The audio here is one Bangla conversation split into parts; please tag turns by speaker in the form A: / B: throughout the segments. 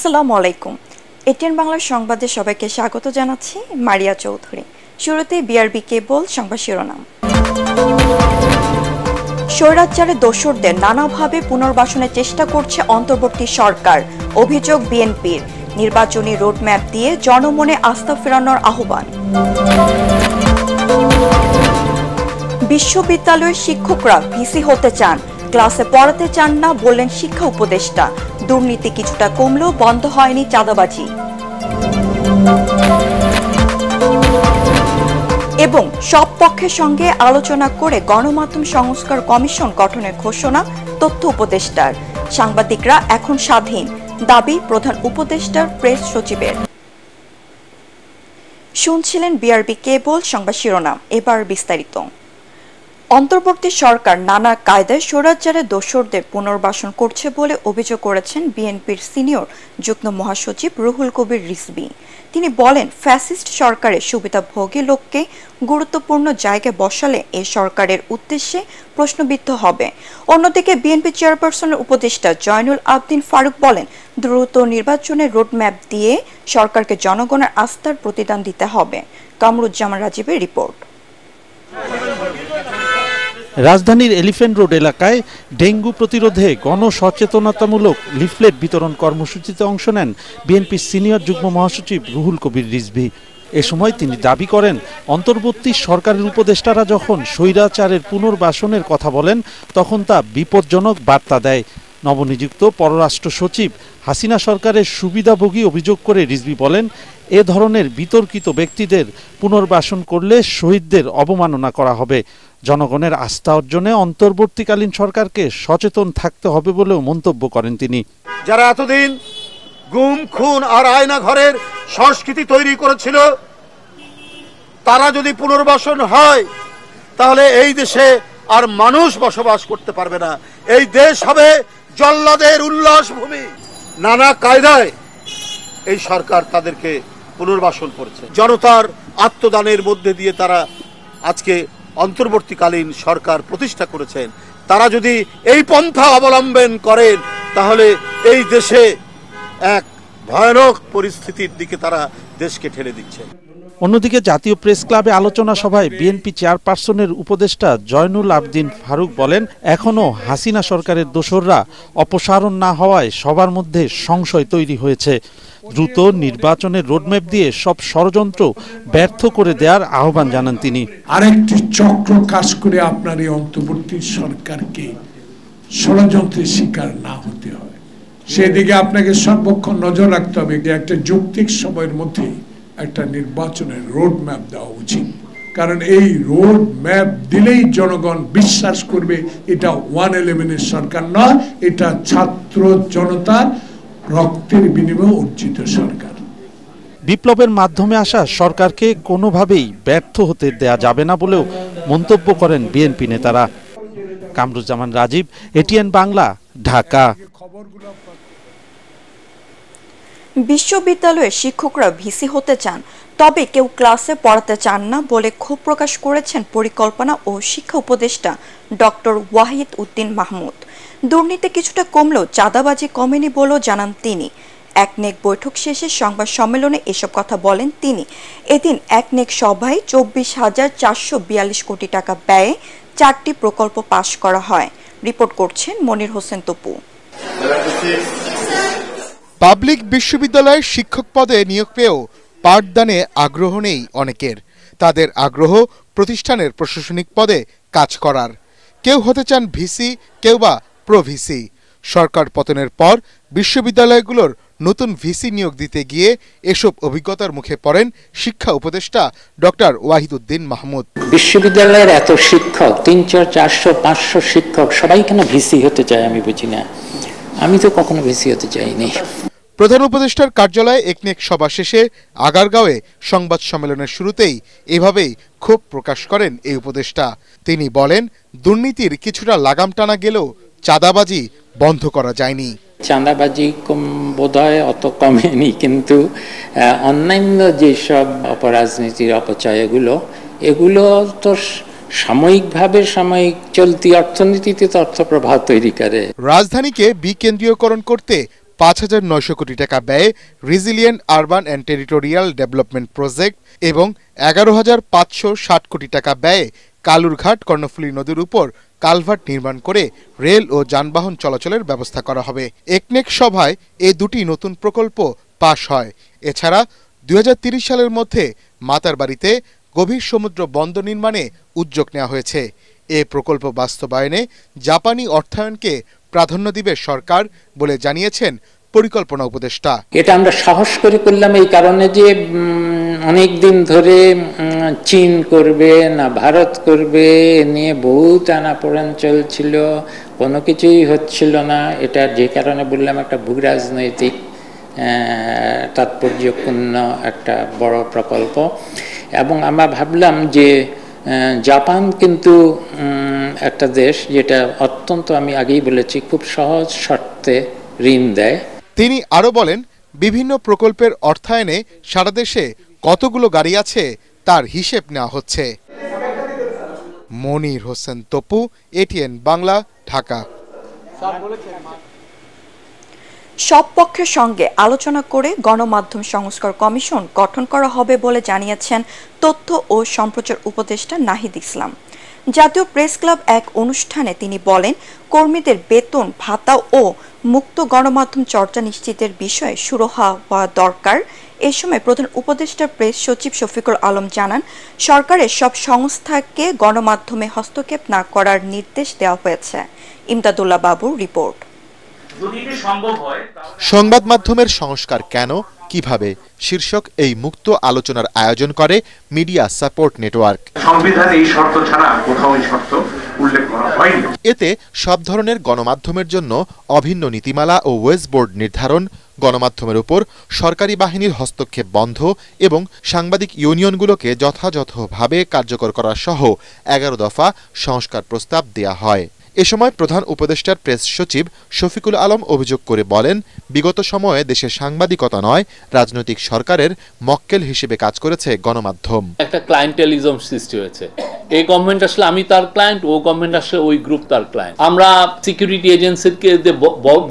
A: আসসালামু আলাইকুম। এটিএন বাংলার সংবাদে সবাইকে স্বাগত জানাচ্ছি মারিয়া চৌধুরী। শুরুতে বিআরবি কেবল সংবাদ শিরোনাম। স্বৈরাচারের দোসরদের নানাভাবে পুনর্বাসনের চেষ্টা করছে অন্তর্বর্তী সরকার, অভিযোগ বিএনপির। নির্বাচনী রোডম্যাপ দিয়ে জনমনে আস্থা ফেরানোর আহ্বান। বিশ্ববিদ্যালয়ের শিক্ষকরা ভিসি হতে চান, ক্লাসে পড়াতে চান না বললেন শিক্ষা উপদেষ্টা। দুর্নীতি কিছুটা কমলেও বন্ধ হয়নি চাঁদাবাজি। এবং সব পক্ষের সঙ্গে আলোচনা করে গণমাধ্যম সংস্কার কমিশন গঠনের ঘোষণা তথ্য উপদেষ্টার। সাংবাদিকরা এখন স্বাধীন, দাবি প্রধান উপদেষ্টার প্রেস সচিবের। শুনছিলেন বিআরবি কেবল সংবাদ শিরোনাম, এবার বিস্তারিত। অন্তর্বর্তী সরকার নানা কায়দায় স্বৈরাচারের দোসরদের পুনর্বাসন করছে বলে অভিযোগ করেছেন বিএনপির সিনিয়র যুগ্ম মহাসচিব রুহুল কবির রিজভী। তিনি বলেন, ফ্যাসিস্ট সরকারের সুবিধাভোগী লোককে গুরুত্বপূর্ণ জায়গায় বসালে এ সরকারের উদ্দেশ্যে প্রশ্নবিদ্ধ হবে। অন্যদিকে বিএনপি চেয়ারপারসনের উপদেষ্টা জয়নুল আবদিন ফারুক বলেন, দ্রুত নির্বাচনের রোডম্যাপ দিয়ে সরকারকে জনগণের আস্থার প্রতিদান দিতে হবে। কামরুজ্জামান রাজীবের রিপোর্ট।
B: রাজধানীর এলিফ্যান্ট রোড এলাকায় ডেঙ্গু প্রতিরোধে গণসচেতনতামূলক লিফলেট বিতরণ কর্মসূচিতে অংশ নেন বিএনপির সিনিয়র যুগ্ম মহাসচিব রুহুল কবির রিজভী। এ সময় তিনি দাবি করেন, অন্তর্বর্তী সরকারের উপদেষ্টারা যখন স্বৈরাচারের পুনর্বাসনের কথা বলেন তখন তা বিপজ্জনক বার্তা দেয়। নবনিযুক্ত পররাষ্ট্র সচিব হাসিনা সরকারের সুবিধাভোগী অভিযোগ করে রিজভী বলেন, এ ধরনের বিতর্কিত ব্যক্তিদের পুনর্বাসন করলে শহীদদের অবমাননা করা হবে। জনগণের আস্থা অর্জনে অন্তর্বর্তীকালীন সরকারকে সচেতন থাকতে হবে বলেও মন্তব্য করেন তিনি।
C: যারা এতদিন গুম খুন আর আয়না ঘরের সংস্কৃতি তৈরি করেছিল, তারা যদি পুনর্বাসন হয় তাহলে এই দেশে আর মানুষ বসবাস করতে পারবে না। এই দেশ হবে জল্লাদের উল্লাস ভূমি। নানা কায়দায় এই সরকার তাদেরকে পুনর্বাসন করেছে। জনতার আত্মদানের মধ্যে দিয়ে তারা আজকে অন্তর্বর্তীকালীন সরকার প্রতিষ্ঠা করেছেন। তারা যদি এই পন্থা অবলম্বন করেন তাহলে এই দেশে এক ভয়ানক পরিস্থিতির দিকে তারা দেশকে ঠেলে দিচ্ছেন।
B: অন্যদিকে জাতীয় প্রেস ক্লাবে আলোচনা সভায় বিএনপি চেয়ারপারসনের উপদেষ্টা জয়নুল আবদিন ফারুক বলেন, এখনও হাসিনা সরকারের দোসররা অপসারণ না হওয়ায় সবার মধ্যে সংশয় তৈরি হয়েছে। দ্রুত নির্বাচনের রোডম্যাপ দিয়ে সব ষড়যন্ত্র ব্যর্থ করে দেওয়ার আহ্বান জানান তিনি।
D: আরেকটি চক্র কাজ করে আপনার এই অন্তর্বর্তী সরকারকে ষড়যন্ত্রের শিকার না হতে হয়, সেদিকে আপনাকে সর্বক্ষণ নজর রাখতে হবে। একটা যৌক্তিক সময়ের মধ্যে একটা নির্বাচনের রোড ম্যাপ দেওয়া উচিত, কারণ এই রোড ম্যাপ দিলেই জনগণ বিশ্বাস করবে এটা 111-এর সরকার নয়, এটা ছাত্র জনতার রক্তের বিনিময়ে অর্জিত সরকার।
B: বিপ্লবের মাধ্যমে আসা সরকারকে কোনোভাবেই ব্যর্থ হতে দেয়া যাবে না বলেও মন্তব্য করেন বিএনপি নেতারা। কামরুজ্জামান রাজীব, এটিএন বাংলা, ঢাকা।
A: বিশ্ববিদ্যালয়ের শিক্ষকরা ভিসি হতে চান, তবে কেউ ক্লাসে পড়াতে চান না বলে ক্ষোভ প্রকাশ করেছেন পরিকল্পনা ও শিক্ষা উপদেষ্টা ডক্টর ওয়াহিদ উদ্দিন মাহমুদ। দুর্নীতি কিছুটা কমলেও চাঁদাবাজি কমেনি বলেও জানান তিনি। একনেক বৈঠক শেষে সংবাদ সম্মেলনে এসব কথা বলেন তিনি। এদিন একনেক সভায় 24,442 কোটি টাকা ব্যয়ে 4টি প্রকল্প পাশ করা হয়। রিপোর্ট করছেন মনির হোসেন তপু।
E: পাবলিক বিশ্ববিদ্যালয়ের শিক্ষক পদে নিয়োগ পেয়েও পাঠদানে আগ্রহ নেই অনেকের। তাদের আগ্রহ প্রতিষ্ঠানের প্রশাসনিক পদে কাজ করার। কেউ হতে চান ভিসি, কেউ বা প্রভিসি। সরকার পতনের পর বিশ্ববিদ্যালয়গুলোর নতুন ভিসি নিয়োগ দিতে গিয়ে এসব অভিজ্ঞতার মুখে পড়েন শিক্ষা উপদেষ্টা ডক্টর ওয়াহিদ উদ্দিন মাহমুদ।
F: বিশ্ববিদ্যালয়ের এত শিক্ষক, 300, 400, 500 শিক্ষক, সবাই কেন ভিসি হতে চায় আমি বুঝি না। আমি তো কখনো ভিসি হতে চাইনি।
E: প্রধান উপদেষ্টার কার্যালয়ে একনেক সভা শেষে আগারগাঁওয়ে সংবাদ সম্মেলনের শুরুতেই এভাবেই ক্ষোভ প্রকাশ করেন এই উপদেষ্টা। তিনি বলেন, দুর্নীতির কিছুটা লাগাম টানা গেলেও চাঁদাবাজি বন্ধ করা যায়নি।
F: চাঁদাবাজি বোধহয় অত কমেনি, কিন্তু অন্যান্য যেসব অপরাজনীতির অপচয়গুলো, এগুলো তো সাময়িকভাবে সাময়িক চলতি অর্থনীতিতে তো অর্থপ্রবাহ তৈরি করে।
E: রাজধানীকে বিকেন্দ্রীয়করণ করতে 5,900 কোটি টাকা ব্যয়ে resilient urban and territorial development project এবং 11,560 কোটি টাকা ব্যয়ে কালুরঘাট কর্ণফুলী নদীর উপর কালভার্ট নির্মাণ করে রেল ও যানবাহন চলাচলের ব্যবস্থা করা হবে। একনেক সভায় এই দুটি নতুন প্রকল্প পাশ হয়। এছাড়া 2030 সালের মধ্যে মাতারবাড়িতে গভীর সমুদ্র বন্দর নির্মাণে উদ্যোগ নেওয়া হয়েছে। এ প্রকল্প বাস্তবায়নে জাপানি অর্থায়নকে প্রাধান্য দিবে সরকার বলে জানিয়েছেন পরিকল্পনা উপদেষ্টা।
F: এটা আমরা সাহস করে করলাম এই কারণে যে অনেক দিন ধরে চীন করবে না ভারত করবে নিয়ে বহু টানাপোড়েন চলছিল, কোনো কিছুই হচ্ছিল না। এটা যে কারণে বললাম একটা ভূরাজনৈতিক তাৎপর্যপূর্ণ একটা বড় প্রকল্প। এবং আমরা ভাবলাম যে জাপান কিন্তু একটা দেশ যেটা অত্যন্ত, আমি আগেই বলেছি, খুব সহজ শর্তে ঋণ দেয়।
E: তিনি আরো বলেন, বিভিন্ন প্রকল্পের অর্থায়নে সারা দেশে কতগুলো গাড়ি আছে তার হিসেব নেওয়া হচ্ছে। মনির হোসেন তপু, এটিএন বাংলা, ঢাকা।
A: সব পক্ষের সঙ্গে আলোচনা করে গণমাধ্যম সংস্কার কমিশন গঠন করা হবে বলে জানিয়েছেন তথ্য ও সম্প্রচার উপদেষ্টা নাহিদ ইসলাম। জাতীয় প্রেস ক্লাব এক অনুষ্ঠানে তিনি বলেন, কর্মীদের বেতন ভাতা ও মুক্ত গণমাধ্যম চর্চা নিশ্চিতের বিষয়ে সুরাহা হওয়া দরকার। এ সময় প্রধান উপদেষ্টার প্রেস সচিব শফিকুল আলম জানান, সরকারের সব সংস্থাকে গণমাধ্যমে হস্তক্ষেপ না করার নির্দেশ দেওয়া হয়েছে। ইমদাদুল্লাহ বাবুর রিপোর্ট।
E: সংবাদ মাধ্যমের সংস্কার কেন, কিভাবে শীর্ষক এই মুক্ত আলোচনার আয়োজন করে মিডিয়া সাপোর্ট নেটওয়ার্ক।
G: সংবিধানে এই শর্ত ছাড়া কোথাও এই শর্ত উল্লেখ করা হয়নি।
E: এতে সব ধরনের গণমাধ্যমের জন্য অভিন্ন নীতিমালা ও ওয়েজ বোর্ড নির্ধারণ, গণমাধ্যমের উপর সরকারি বাহিনীর হস্তক্ষেপ বন্ধ এবং সাংবাদিক ইউনিয়নগুলোকে যথাযথভাবে কার্যকর করা সহ 11 দফা সংস্কার প্রস্তাব দেয়া হয়। এ সময় প্রধান উপদেষ্টার প্রেস সচিব শফিকুল আলম অভিযোগ করে বলেন, বিগত সময়ে দেশে সাংবাদিকতা নয়, রাজনৈতিক সরকারের মক্কেল হিসেবে কাজ করেছে গণমাধ্যম।
H: একটা ক্লায়েন্টেলিজম সৃষ্টি হয়েছে। এই গভর্নমেন্ট আসলে আমি তার ক্লায়েন্ট, ও গভর্নমেন্ট আসলে ওই গ্রুপ তার ক্লায়েন্ট। আমরা সিকিউরিটি এজেন্সিকে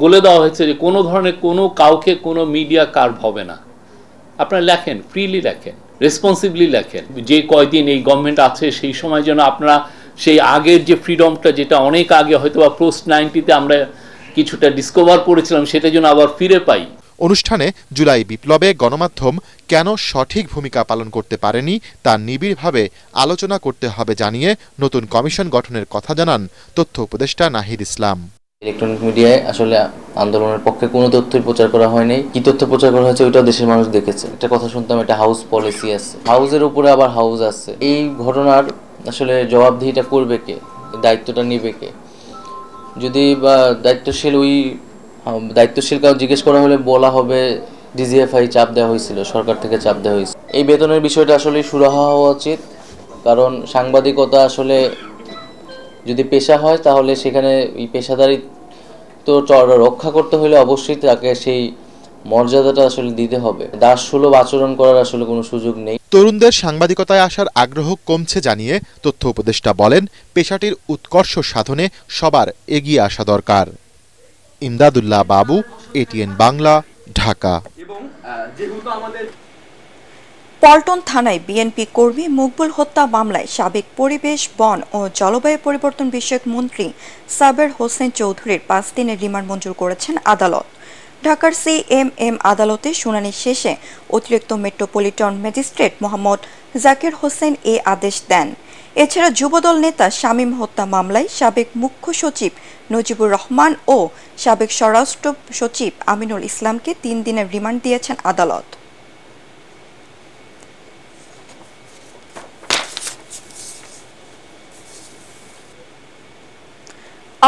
H: বলে দেওয়া হয়েছে যে কোনো ধরনের কোনো কাউকে কোনো মিডিয়া কার্ভ হবে না। আপনারা লেখেন, ফ্রিলি লেখেন, রেসপন্সিবলি লেখেন। যে কয়দিন এই গভর্নমেন্ট আছে সেই সময় যেন আপনারা সেই আগের যে ফ্রিডমটা, যেটা অনেক আগে হয়তো বা পোস্ট-90 আমরা কিছুটা ডিসকভার করেছিলাম, সেটা যেন আবার ফিরে পাই।
E: অনুষ্ঠানে জুলাই বিপ্লবে গণমাধ্যম কেন সঠিক ভূমিকা পালন করতে পারেনি তা নিবিড়ভাবে আলোচনা করতে হবে জানিয়ে নতুন কমিশন গঠনের কথা জানান তথ্য উপদেষ্টা নাহিদ ইসলাম।
I: ইলেকট্রনিক মিডিয়ায় আসলে আন্দোলনের পক্ষে কোনো তথ্যই প্রচার করা হয়নি। কি তথ্য প্রচার করা হয়েছে ওইটাও দেশের মানুষ দেখেছে। একটা কথা শুনতাম, একটা হাউস পলিসি আছে, হাউসের উপরে আবার হাউস আছে। এই ঘটনার আসলে জবাবদিহিটা করবে কে, দায়িত্বটা নেবে কে? যদি বা দায়িত্বশীল কাউ জিজ্ঞেস করা হলে বলা হবে ডিজিএফআই চাপ দেওয়া হয়েছিল, সরকার থেকে চাপ দেওয়া হয়েছিল। এই বেতনের বিষয়টা আসলে সুরাহা হওয়া উচিত, কারণ সাংবাদিকতা আসলে যদি পেশা হয় তাহলে সেখানে এই পেশাদারিত্ব রক্ষা করতে হলে অবশ্যই তাকে সেই মর্যাদাটা আসলে দিতে হবে। দাসসুলভ আচরণ করার আসলে কোনো সুযোগ নেই।
E: তরুণদের সাংবাদিকতায় আসার আগ্রহ কমছে জানিয়ে তথ্য উপদেষ্টা বলেন, পেশাটির উৎকর্ষ সাধনে সবার এগিয়ে আসা দরকার। ইমদাদুল্লাহ বাবু, এটিএন বাংলা, ঢাকা।
A: পল্টন থানায় বিএনপি কর্মী মকবুল হত্যা মামলায় সাবেক পরিবেশ, বন ও জলবায়ু পরিবর্তন বিষয়ক মন্ত্রী সাবের হোসেন চৌধুরীর 5 দিনের রিমান্ড মঞ্জুর করেছেন আদালত। ঢাকার সিএমএম আদালতে শুনানি শেষে অতিরিক্ত মেট্রোপলিটন ম্যাজিস্ট্রেট মোহাম্মদ জাকির হোসেন এ আদেশ দেন। এছাড়া যুবদল নেতা শামীম হত্যা মামলায় সাবেক মুখ্য সচিব নজিবুর রহমান ও সাবেক স্বরাষ্ট্র সচিব আমিনুল ইসলামকে 3 দিনের রিমান্ড দিয়েছেন আদালত।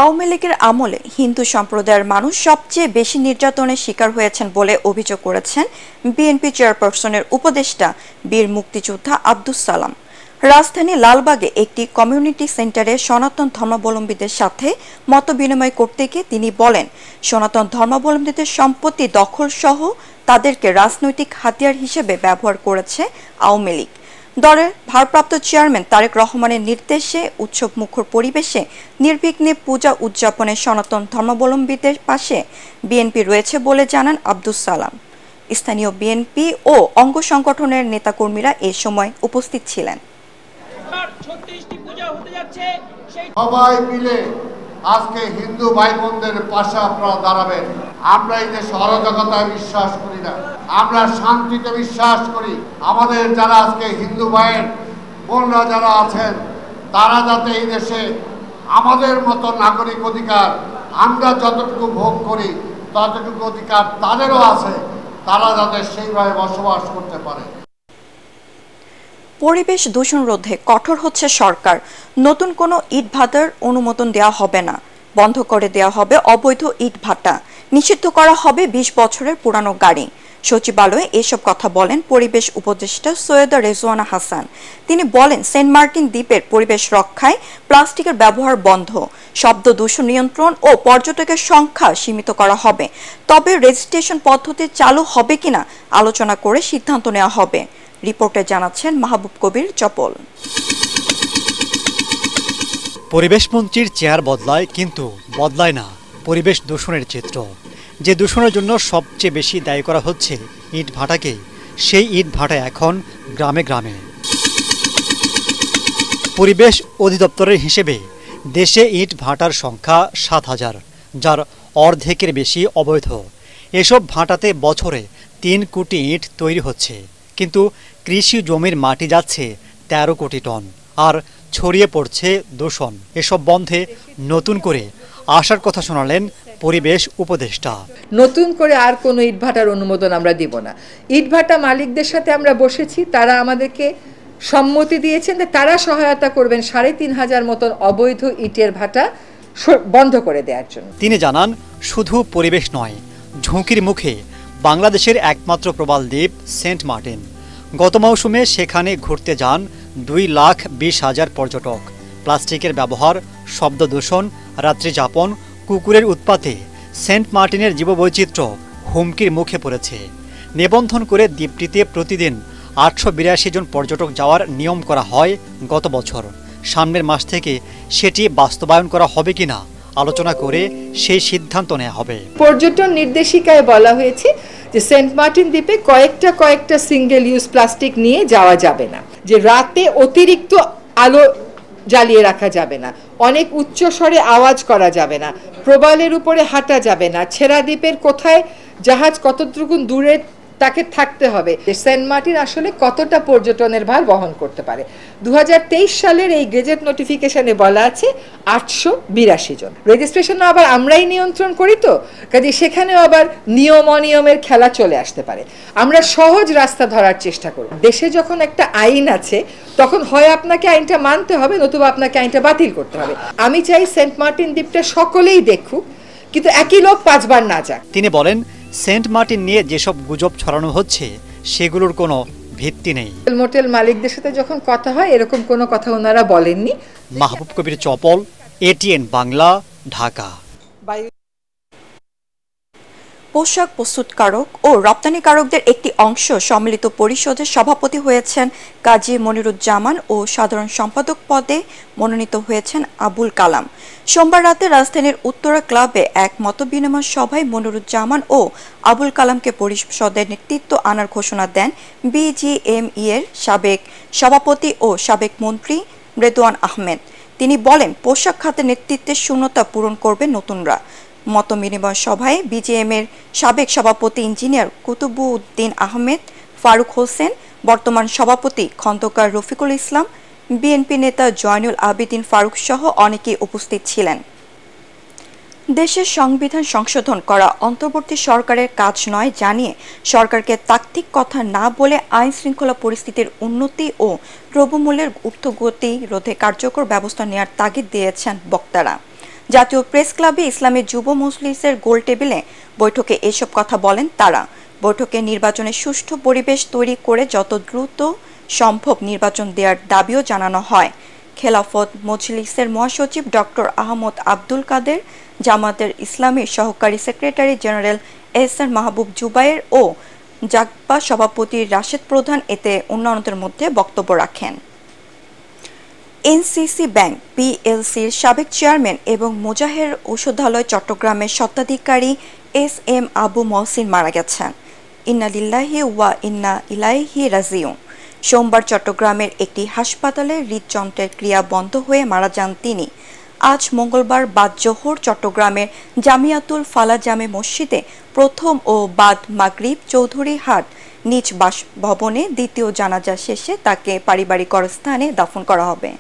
A: আওয়ামী লীগের আমলে হিন্দু সম্প্রদায়ের মানুষ সবচেয়ে বেশি নির্যাতনের শিকার হয়েছেন বলে অভিযোগ করেছেন বিএনপি চেয়ারপারসনের উপদেষ্টা বীর মুক্তিযোদ্ধা আব্দুস সালাম। রাজধানী লালবাগে একটি কমিউনিটি সেন্টারে সনাতন ধর্মাবলম্বীদের সাথে মতবিনিময় করতে গিয়ে তিনি বলেন, সনাতন ধর্মাবলম্বীদের সম্পত্তি দখল সহ তাদেরকে রাজনৈতিক হাতিয়ার হিসেবে ব্যবহার করেছে আওয়ামী লীগ। দলের ভারপ্রাপ্ত চেয়ারম্যান তারেক রহমানের নির্দেশে উৎসব মুখর পরিবেশে নির্বিঘ্নে পূজা উদযাপনে সনাতন ধর্মাবলম্বীদের পাশে বিএনপি রয়েছে বলে জানান আব্দুস সালাম। স্থানীয় বিএনপি ও অঙ্গ সংগঠনের নেতাকর্মীরা এ সময় উপস্থিত ছিলেন।
C: সবাই মিলে আজকে হিন্দু ভাই বোনদের পাশে আপনারা দাঁড়াবেন। আমরা এই দেশে অরাজকতায় বিশ্বাস করি না, আমরা শান্তিতে বিশ্বাস করি। আমাদের যারা আজকে হিন্দু ভাইয়ের বোনরা যারা আছেন তারা যাতে এই দেশে আমাদের মতো নাগরিক অধিকার আমরা যতটুকু ভোগ করি ততটুকু অধিকার তাদেরও আছে, তারা যাতে সেইভাবে বসবাস করতে পারে।
A: পরিবেশ দূষণ রোধে কঠোর হচ্ছে সরকার। নতুন কোনো ইট ভাটার অনুমোদন দেওয়া হবে না, বন্ধ করে দেওয়া হবে অবৈধ ইট ভাটা, নিষিদ্ধ করা হবে 20 বছরের পুরানো গাড়ি। সচিবালয়ে এসব কথা বলেন পরিবেশ উপদেষ্টা সৈয়দা রেজওয়ানা হাসান। তিনি বলেন, সেন্ট মার্টিন দ্বীপের পরিবেশ রক্ষায় প্লাস্টিকের ব্যবহার বন্ধ, শব্দ দূষণ নিয়ন্ত্রণ ও পর্যটকের সংখ্যা সীমিত করা হবে। তবে রেজিস্ট্রেশন পদ্ধতি চালু হবে কিনা আলোচনা করে সিদ্ধান্ত নেওয়া হবে। রিপোর্টে জানাচ্ছেন মাহবুব কবির চপল।
J: পরিবেশ মন্ত্রীর চেয়ার বদলায়, কিন্তু বদলায় না পরিবেশ দূষণের চিত্র। যে দূষণের জন্য সবচেয়ে বেশি দায়ী করা হচ্ছে ইট ভাটাকে, সেই ইট ভাটা এখন গ্রামে গ্রামে। পরিবেশ অধিদপ্তরের হিসেবে দেশে ইট ভাটার সংখ্যা 7,000, যার অর্ধেকের বেশি অবৈধ। এসব ভাটাতে বছরে 3 কোটি ইট তৈরি হচ্ছে, কিন্তু কৃষি জমির মাটি যাচ্ছে 13 কোটি টন, আর ছড়িয়ে পড়ছে দূষণ। এসব বন্ধে নতুন করে আসার কথা শোনালেন পরিবেশ উপদেষ্টা।
K: নতুন করে আর কোনো ইটভাটার অনুমোদন আমরা দিব না। ইটভাটা মালিকদের সাথে আমরা বসেছি, তারা আমাদেরকে সম্মতি দিয়েছেন যে তারা সহায়তা করবেন 3,500 মতন অবৈধ ইটের ভাটা বন্ধ করে দেওয়ার জন্য।
J: তিনি জানান, শুধু পরিবেশ নয়, ঝুঁকির মুখে বাংলাদেশের একমাত্র প্রবাল দ্বীপ সেন্ট মার্টিন। গত মৌসুমে সেখানে ঘুরতে যান 2,20,000 পর্যটক। প্লাস্টিকের ব্যবহার, শব্দ দূষণ, রাত্রি যাপন, কুকুরের উৎপাতে সেন্ট মার্টিনের জীববৈচিত্র্য হুমকির মুখে পড়েছে। নিবন্ধন করে দ্বীপটিতে প্রতিদিন 882 জন পর্যটক যাওয়ার নিয়ম করা হয় গত বছর। সামনের মাস থেকে সেটি বাস্তবায়ন করা হবে কিনা আলোচনা করে সেই সিদ্ধান্ত নেওয়া হবে।
K: পর্যটন নির্দেশিকায় বলা হয়েছে যে সেন্ট মার্টিন দ্বীপে কয়েকটা সিঙ্গেল ইউজ প্লাস্টিক নিয়ে যাওয়া যাবে না, যে রাতে অতিরিক্ত আলো জ্বালিয়ে রাখা যাবে না, অনেক উচ্চ স্বরে আওয়াজ করা যাবে না, প্রবালের উপরে হাঁটা যাবে না, ছেড়া দ্বীপের কোথায় জাহাজ কতটুকু দূরে তাকে থাকতে হবে। সেন্ট মার্টিন আসলে কতটা পর্যটনের ভার বহন করতে পারে। 2023 সালের এই গেজেট নোটিফিকেশনে বলা আছে 882 জন। রেজিস্ট্রেশন আবার আমরাই নিয়ন্ত্রণ করি, তো কাজে সেখানেও আবার নিয়ম অনিয়মের খেলা চলে আসতে পারে। আমরা সহজ রাস্তা ধরার চেষ্টা করি। দেশে যখন একটা আইন আছে তখন হয় আপনাকে আইনটা মানতে হবে, নতুবা আপনাকে আইনটা বাতিল করতে হবে। আমি চাই সেন্ট মার্টিন দ্বীপটা সকলেই দেখুক, কিন্তু একই লোক 5 বার না যাক।
J: তিনি বলেন, সেন্ট মার্টিন নিয়ে যেসব গুজব ছড়ানো হচ্ছে সেগুলোর কোনো ভিত্তি নেই।
K: মোটেল মালিকদের সাথে যখন কথা হয় এরকম কোনো কথা ওনারা বলেননি।
J: মাহবুব কবির চপল, ATN বাংলা, ঢাকা।
A: পোশাক প্রস্তুতকারক ও রপ্তানিকারকদের একটি অংশ সম্মিলিত পরিষদের সভাপতি হয়েছেন কাজী মনিরুজ্জামান ও সাধারণ সম্পাদক পদে মনোনীত হয়েছেন আবুল কালাম। সোমবার রাতে রাজধানীর উত্তরা ক্লাবে এক মতবিনিময় সভায় মনিরুজ্জামান ও আবুল কালামকে পরিষদের নেতৃত্ব আনার ঘোষণা দেন বিজিএমই এর সাবেক সভাপতি ও সাবেক মন্ত্রী রেদওয়ান আহমেদ। তিনি বলেন, পোশাক খাতের নেতৃত্বের শূন্যতা পূরণ করবে নতুনরা। মতবিনিময় সভায় বিজিএম-এর সাবেক সভাপতি ইঞ্জিনিয়ার কুতুবুদ্দিন আহমেদ, ফারুক হোসেন, বর্তমান সভাপতি খন্দকার রফিকুল ইসলাম, বিএনপি নেতা জয়নুল আবেদিন ফারুক সহ অনেকেই উপস্থিত ছিলেন। দেশের সংবিধান সংশোধন করা অন্তর্বর্তী সরকারের কাজ নয় জানিয়ে সরকারকে তাত্ত্বিক কথা না বলে আইন শৃঙ্খলা পরিস্থিতির উন্নতি ও দ্রব্যমূল্যের ঊর্ধ্বগতি রোধে কার্যকর ব্যবস্থা নেওয়ার তাগিদ দিয়েছেন বক্তারা। জাতীয় প্রেস ক্লাবে ইসলামী যুব মজলিসের গোল টেবিলে বৈঠকে এসব কথা বলেন তারা। বৈঠকে নির্বাচনের সুষ্ঠু পরিবেশ তৈরি করে যত দ্রুত সম্ভব নির্বাচন দেওয়ার দাবিও জানানো হয়। খেলাফত মজলিসের মহাসচিব ডক্টর আহমদ আব্দুল কাদের, জামাতের ইসলামীর সহকারী সেক্রেটারি জেনারেল এহসান মাহবুব জুবায়ের ও জাগবা সভাপতি রাশেদ প্রধান এতে অন্যান্যদের মধ্যে বক্তব্য রাখেন। এনসিসি ব্যাংক পিএলসির সাবেক চেয়ারম্যান এবং মোজাহের ঔষধালয় চট্টগ্রামের স্বত্বাধিকারী এস.এম. আবু মহসিন মারা গেছেন। ইন্না লিল্লাহি ওয়া ইন্না ইলাইহি রাজিউন। সোমবার চট্টগ্রামের একটি হাসপাতালে হৃদযন্ত্রের ক্রিয়া বন্ধ হয়ে মারা যান তিনি। আজ মঙ্গলবার বাদ জোহর চট্টগ্রামের জামিয়াতুল ফালাহ জামে মসজিদে প্রথম ও বাদ মাগরিব চৌধুরীহাট নিজ বাসভবনে দ্বিতীয় জানাজা শেষে তাকে পারিবারিক কবরস্থানে দাফন করা হবে।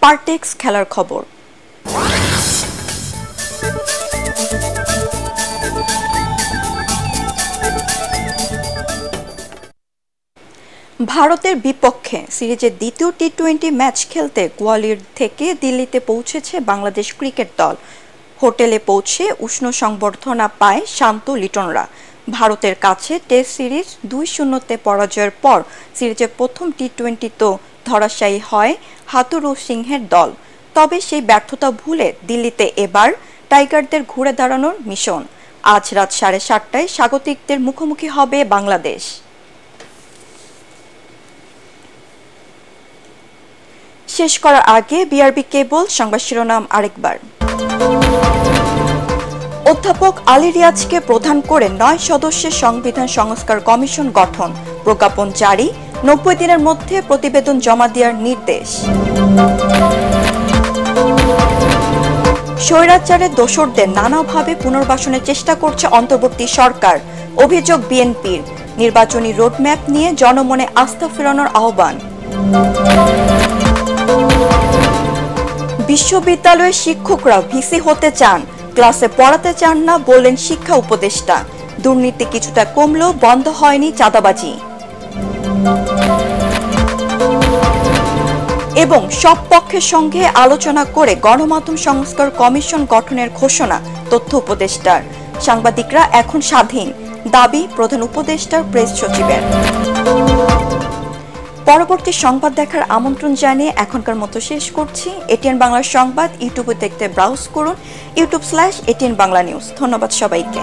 A: পারটেক্স খেলার খবর। ভারতের বিপক্ষে সিরিজের দ্বিতীয় টি-20 ম্যাচ খেলতে গোয়ালিয়র থেকে দিল্লিতে পৌঁছেছে বাংলাদেশ ক্রিকেট দল। হোটেলে পৌঁছে উষ্ণ সংবর্ধনা পায় শান্ত লিটনরা। ভারতের কাছে টেস্ট সিরিজ 2-0 পরাজয়ের পর সিরিজের প্রথম টি-20 তো ধরাশায়ী হয় হাথুরু সিংহের দল। তবে সেই ব্যর্থতা ভুলে দিল্লিতে এবার টাইগারদের ঘুরে দাঁড়ানোর মিশন। আজ রাত 7:30টায় স্বাগতিকদের মুখোমুখি হবে বাংলাদেশ। শেষ করার আগে বিআরবি কেবল সংবাদ শিরোনাম আরেকবার। অধ্যাপক আলী রিয়াজকে প্রধান করে 9 সদস্যের সংবিধান সংস্কার কমিশন গঠন। প্রজ্ঞাপন জারি। 90 দিনের মধ্যে প্রতিবেদন জমা দেওয়ার নির্দেশ। স্বৈরাচারের দোসরদের নানাভাবে পুনর্বাসনের চেষ্টা করছে অন্তর্বর্তী সরকার। অভিযোগ বিএনপির। নির্বাচনী রোডম্যাপ নিয়ে জনমনে আস্থা ফেরানোর আহ্বান। বিশ্ববিদ্যালয়ের শিক্ষকরা ভিসি হতে চান, ক্লাসে পড়াতে চান না বললেন শিক্ষা উপদেষ্টা। দুর্নীতি কিছুটা কমলেও বন্ধ হয়নি চাঁদাবাজি। এবং সব পক্ষের সঙ্গে আলোচনা করে গণমাধ্যম সংস্কার কমিশন গঠনের ঘোষণা তথ্য উপদেষ্টার। সাংবাদিকরা এখন স্বাধীন, দাবি প্রধান উপদেষ্টার প্রেস সচিবের। পরবর্তী সংবাদ দেখার আমন্ত্রণ জানিয়ে এখনকার মতো শেষ করছি। এটিএন বাংলার সংবাদ ইউটিউবে দেখতে ব্রাউজ করুন youtube/ATN বাংলা নিউজ। ধন্যবাদ সবাইকে।